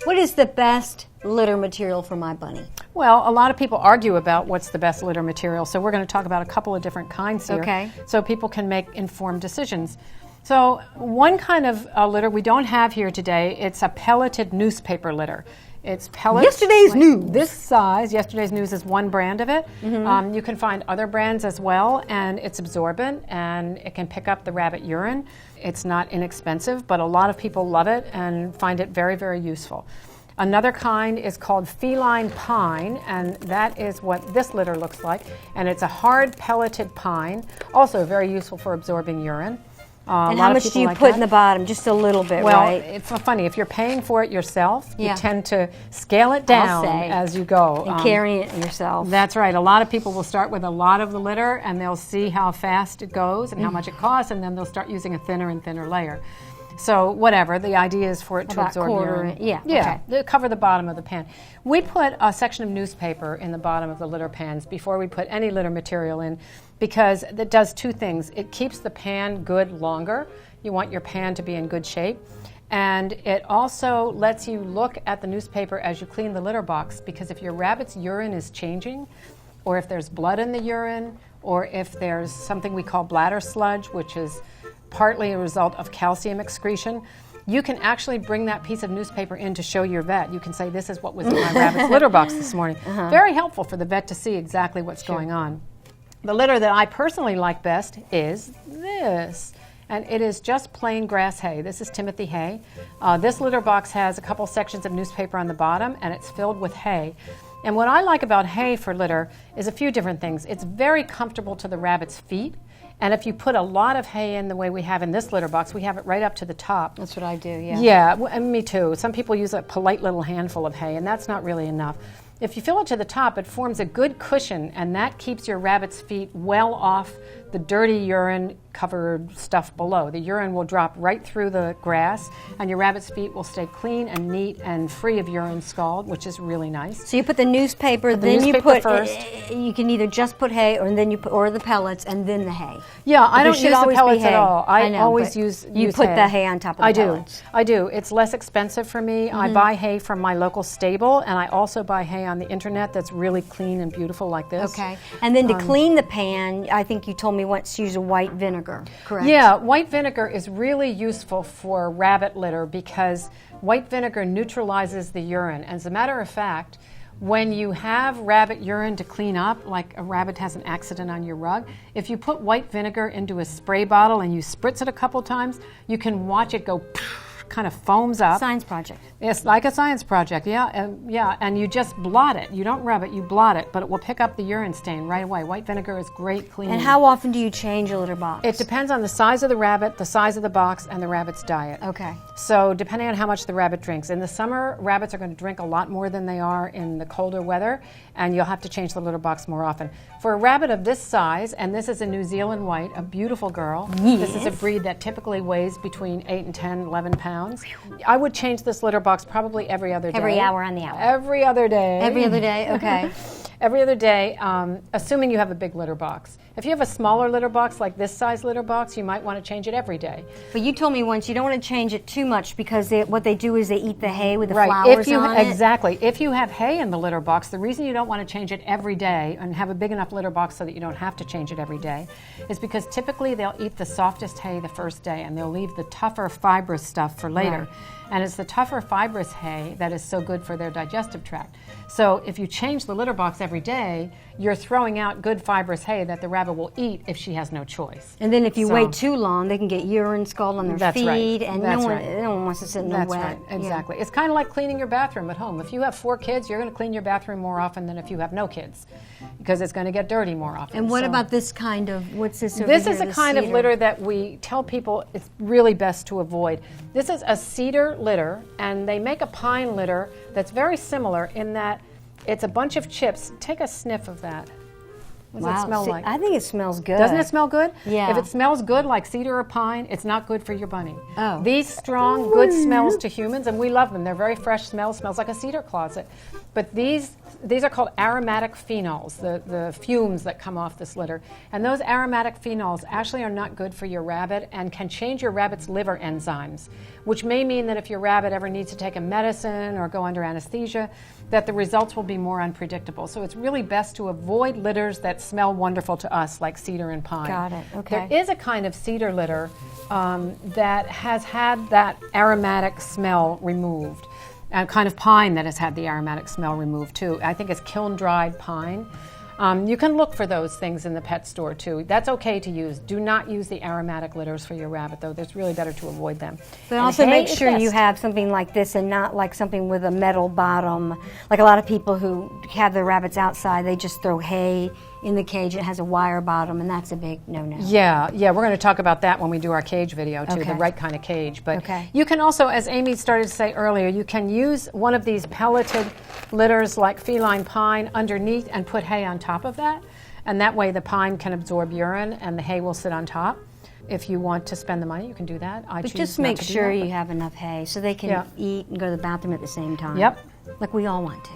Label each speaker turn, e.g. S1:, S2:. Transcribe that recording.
S1: What is the best litter material for my bunny?
S2: Well, a lot of people argue about what's the best litter material, so we're going to talk about a couple of different kinds here,
S1: Okay.
S2: so people can make informed decisions. So one kind of litter we don't have here today, it's a pelleted newspaper litter. It's pellets.
S1: Yesterday's News.
S2: This size. Yesterday's News is one brand of it. You can find other brands as well, and it's absorbent, and it can pick up the rabbit urine. It's not inexpensive, but a lot of people love it and find it very, very useful. Another kind is called feline pine, and that is what this litter looks like. And it's a hard pelleted pine, also very useful for absorbing urine.
S1: And how much do you put in the bottom? Just a little bit,
S2: well,
S1: right?
S2: it's funny. If you're paying for it yourself,
S1: Yeah.
S2: you tend to scale it down as you go.
S1: And carrying it yourself.
S2: That's right. A lot of people will start with a lot of the litter, and they'll see how fast it goes and how much it costs, and then they'll start using a thinner and thinner layer. So whatever, the idea is for it to
S1: About
S2: absorb
S1: quarter,
S2: urine.
S1: yeah,
S2: Yeah,
S1: okay.
S2: cover the bottom of the pan. We put a section of newspaper in the bottom of the litter pans before we put any litter material in, because it does two things. It keeps the pan good longer. You want your pan to be in good shape. And it also lets you look at the newspaper as you clean the litter box, because if your rabbit's urine is changing, or if there's blood in the urine, or if there's something we call bladder sludge, which is partly a result of calcium excretion, you can actually bring that piece of newspaper in to show your vet. You can say, this is what was in my rabbit's litter box this morning. Very helpful for the vet to see exactly what's going on. The litter that I personally like best is this. And it is just plain grass hay. This is Timothy hay. This litter box has a couple sections of newspaper on the bottom, and it's filled with hay. And what I like about hay for litter is a few different things. It's very comfortable to the rabbit's feet. And if you put a lot of hay in the way we have in this litter box, we have it right up to the top.
S1: That's what I do, yeah.
S2: Yeah, and me too. Some people use a polite little handful of hay, and that's not really enough. If you fill it to the top, it forms a good cushion, and that keeps your rabbit's feet well off the dirty urine-covered stuff below. The urine will drop right through the grass, and your rabbit's feet will stay clean and neat and free of urine scald, which is really nice.
S1: So you put the newspaper, then you put first. You can either just put hay, or then you put, or the pellets, and then the hay.
S2: Yeah, I don't
S1: should
S2: use the
S1: always be
S2: pellets at
S1: hay.
S2: all. I
S1: know,
S2: always
S1: but
S2: use
S1: You put
S2: hay.
S1: the hay on top of the pellets.
S2: I do. It's less expensive for me. I buy hay from my local stable, and I also buy hay on the internet that's really clean and beautiful like this.
S1: Okay. And then to clean the pan, I think you told me once to use a white vinegar, correct?
S2: Yeah, white vinegar is really useful for rabbit litter because white vinegar neutralizes the urine. As a matter of fact, when you have rabbit urine to clean up, like a rabbit has an accident on your rug, if you put white vinegar into a spray bottle and you spritz it a couple times, you can watch it go kind of foams up.
S1: Science project.
S2: It's like a science project, and you just blot it. You don't rub it, you blot it, but it will pick up the urine stain right away. White vinegar is great cleaning.
S1: And how often do you change a litter box?
S2: It depends on the size of the rabbit, the size of the box, and the rabbit's diet.
S1: Okay.
S2: So depending on how much the rabbit drinks. In the summer, rabbits are going to drink a lot more than they are in the colder weather, and you'll have to change the litter box more often. For a rabbit of this size, and this is a New Zealand white, a beautiful girl.
S1: Yes.
S2: This is a breed that typically weighs between 8 and 10, 11 pounds. I would change this litter box probably every other day.
S1: Every hour on the hour.
S2: Every other day.
S1: Every other day, okay.
S2: Every other day, assuming you have a big litter box. If you have a smaller litter box, like this size litter box, you might want to change it every day.
S1: But you told me once you don't want to change it too much because what they do is they eat the hay with the flowers on it.
S2: Exactly. If you have hay in the litter box, the reason you don't want to change it every day and have a big enough litter box so that you don't have to change it every day is because typically they'll eat the softest hay the first day and they'll leave the tougher fibrous stuff for later.
S1: Right.
S2: And it's the tougher fibrous hay that is so good for their digestive tract. So if you change the litter box every day, you're throwing out good fibrous hay that the rabbit will eat if she has no choice.
S1: And then if you wait too long, they can get urine scald on their feet, and no one wants to sit in the wet.
S2: That's right, exactly. Yeah. It's kind of like cleaning your bathroom at home. If you have 4 kids, you're going to clean your bathroom more often than if you have no kids, because it's going to get dirty more often.
S1: And what about this kind of, what's this over
S2: This
S1: here,
S2: is a kind of litter that we tell people it's really best to avoid. This is a cedar litter, and they make a pine litter that's very similar in that it's a bunch of chips. Take a sniff of that. What does it smell
S1: See,
S2: like?
S1: I think it smells good.
S2: Doesn't it smell good?
S1: Yeah.
S2: If it smells good like cedar or pine, it's not good for your bunny.
S1: Oh.
S2: These strong, good smells to humans, and we love them. They're very fresh smells like a cedar closet. But these are called aromatic phenols, the fumes that come off this litter. And those aromatic phenols actually are not good for your rabbit and can change your rabbit's liver enzymes, which may mean that if your rabbit ever needs to take a medicine or go under anesthesia, that the results will be more unpredictable. So it's really best to avoid litters that smell wonderful to us, like cedar and pine.
S1: Got it, okay.
S2: There is a kind of cedar litter that has had that aromatic smell removed. A kind of pine that has had the aromatic smell removed too. I think it's kiln-dried pine. You can look for those things in the pet store too. That's okay to use. Do not use the aromatic litters for your rabbit though. It's really better to avoid them.
S1: But
S2: And
S1: also
S2: hay
S1: make
S2: is
S1: sure you
S2: best.
S1: have something like this and not like something with a metal bottom. Like a lot of people who have their rabbits outside, they just throw hay in the cage. It has a wire bottom, and that's a big no-no.
S2: Yeah, we're going to talk about that when we do our cage video too,
S1: Okay.
S2: the right kind of cage. But
S1: Okay.
S2: you can also, as Amy started to say earlier, you can use one of these pelleted litters like feline pine underneath and put hay on top of that. And that way the pine can absorb urine and the hay will sit on top. If you want to spend the money, you can do that. I
S1: But
S2: choose
S1: just
S2: not
S1: make
S2: to do
S1: sure
S2: that,
S1: you
S2: but-
S1: have enough hay so they can
S2: Yeah.
S1: eat and go to the bathroom at the same time.
S2: Yep.
S1: Like we all want to.